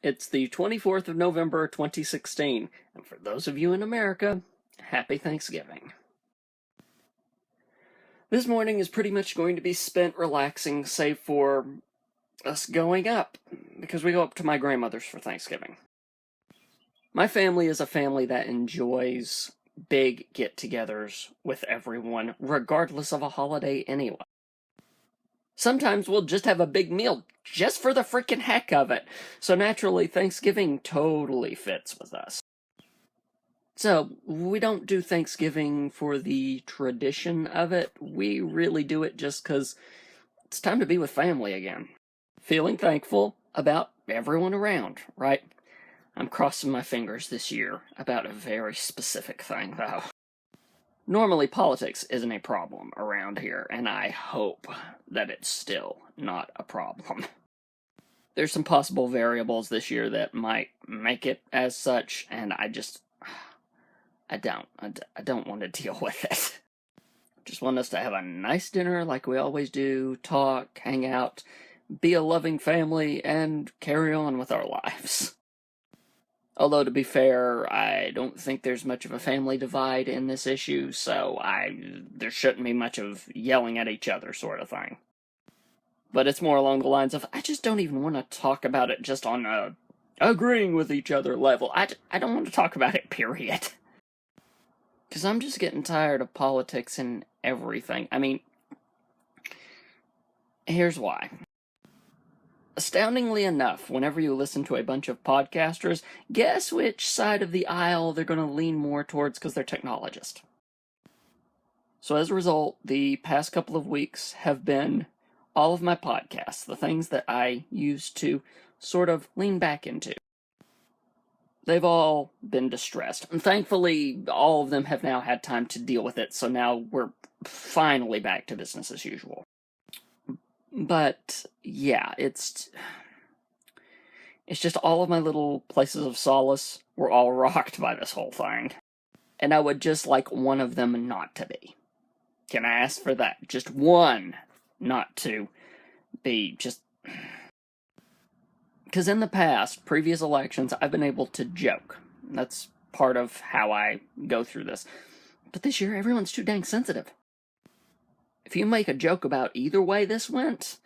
It's the 24th of November, 2016, and for those of you in America, happy Thanksgiving. This morning is pretty much going to be spent relaxing, save for us going up, because we go up to my grandmother's for Thanksgiving. My family is a family that enjoys big get-togethers with everyone, regardless of a holiday anyway. Sometimes we'll just have a big meal just for the freaking heck of it. So naturally, Thanksgiving totally fits with us. So, we don't do Thanksgiving for the tradition of it. We really do it just because it's time to be with family again. Feeling thankful about everyone around, right? I'm crossing my fingers this year about a very specific thing, though. Normally, politics isn't a problem around here, and I hope that it's still not a problem. There's some possible variables this year that might make it as such, and I don't want to deal with it. Just want us to have a nice dinner like we always do, talk, hang out, be a loving family, and carry on with our lives. Although, to be fair, I don't think there's much of a family divide in this issue, so there shouldn't be much of yelling at each other sort of thing. But it's more along the lines of, I just don't even want to talk about it just on a agreeing with each other level. I don't want to talk about it, period. Because I'm just getting tired of politics and everything. I mean, here's why. Astoundingly enough, whenever you listen to a bunch of podcasters, guess which side of the aisle they're going to lean more towards because they're technologists. So as a result, the past couple of weeks have been all of my podcasts, the things that I used to sort of lean back into. They've all been distressed, and thankfully all of them have now had time to deal with it, so now we're finally back to business as usual. But yeah, it's just all of my little places of solace were all rocked by this whole thing. And I would just like one of them not to be. Can I ask for that? Just one not to be just... Because in the past, previous elections, I've been able to joke. That's part of how I go through this. But this year, everyone's too dang sensitive. If you make a joke about either way this went,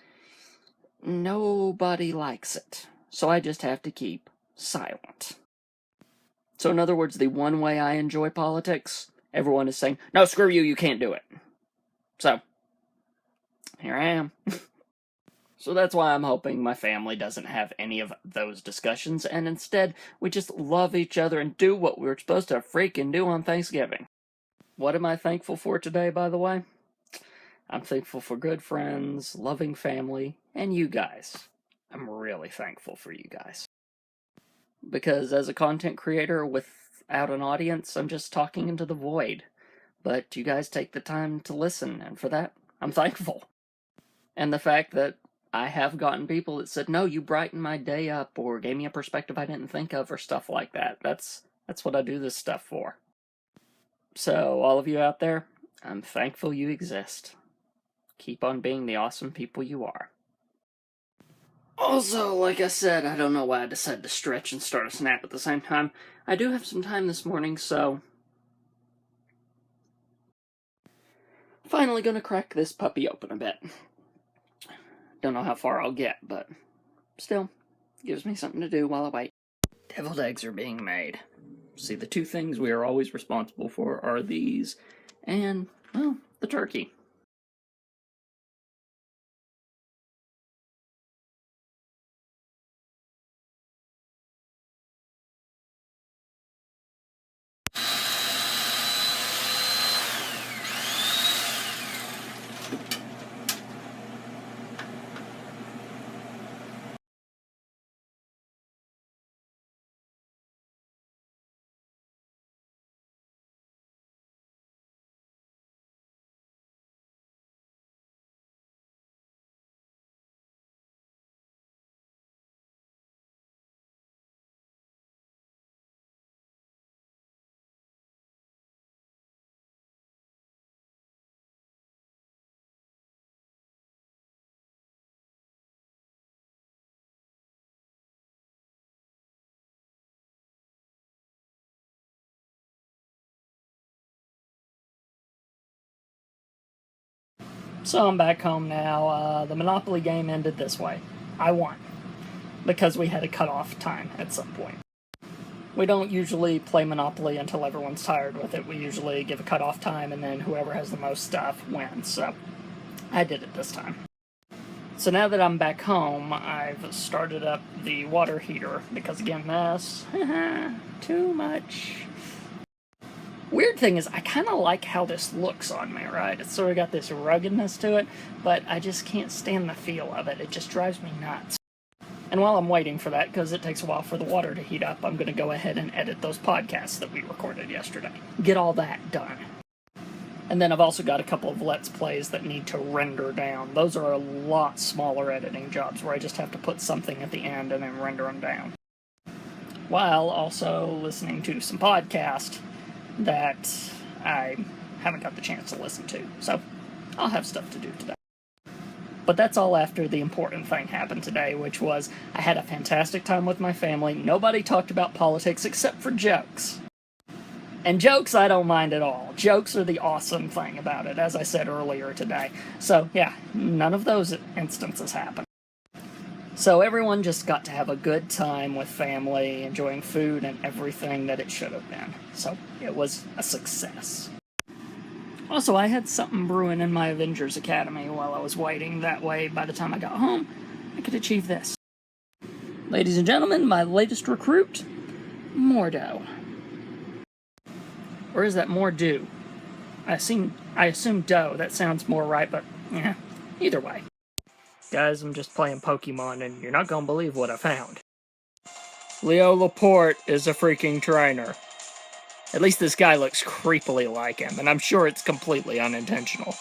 nobody likes it. So I just have to keep silent. So in other words, the one way I enjoy politics, everyone is saying, no, screw you, you can't do it. So, here I am. So that's why I'm hoping my family doesn't have any of those discussions, and instead, we just love each other and do what we're supposed to freaking do on Thanksgiving. What am I thankful for today, by the way? I'm thankful for good friends, loving family, and you guys. I'm really thankful for you guys. Because as a content creator without an audience, I'm just talking into the void. But you guys take the time to listen, and for that, I'm thankful. And the fact that I have gotten people that said, no, you brightened my day up, or gave me a perspective I didn't think of, or stuff like that. That's what I do this stuff for. So, all of you out there, I'm thankful you exist. Keep on being the awesome people you are. Also, like I said, I don't know why I decided to stretch and start a snap at the same time. I do have some time this morning, so... Finally gonna crack this puppy open a bit. Don't know how far I'll get, but still, gives me something to do while I wait. Deviled eggs are being made. See, the two things we are always responsible for are these and, well, the turkey. So I'm back home now. The Monopoly game ended this way. I won. Because we had a cutoff time at some point. We don't usually play Monopoly until everyone's tired with it. We usually give a cutoff time, and then whoever has the most stuff wins. So I did it this time. So now that I'm back home, I've started up the water heater, because again, this, too much. Weird thing is, I kind of like how this looks on me, right? It's sort of got this ruggedness to it, but I just can't stand the feel of it. It just drives me nuts. And while I'm waiting for that, because it takes a while for the water to heat up, I'm going to go ahead and edit those podcasts that we recorded yesterday. Get all that done. And then I've also got a couple of Let's Plays that need to render down. Those are a lot smaller editing jobs, where I just have to put something at the end and then render them down. While also listening to some podcasts that I haven't got the chance to listen to. So I'll have stuff to do today. But that's all after the important thing happened today, which was I had a fantastic time with my family. Nobody talked about politics except for jokes. And jokes I don't mind at all. Jokes are the awesome thing about it, as I said earlier today. So yeah, none of those instances happened. So everyone just got to have a good time with family, enjoying food and everything that it should have been. So it was a success. Also, I had something brewing in my Avengers Academy while I was waiting. That way, by the time I got home, I could achieve this. Ladies and gentlemen, my latest recruit, Mordo. Or is that Mordo? I assume dough. That sounds more right, but yeah, either way. Guys, I'm just playing Pokemon, and you're not gonna believe what I found. Leo Laporte is a freaking trainer. At least this guy looks creepily like him, and I'm sure it's completely unintentional.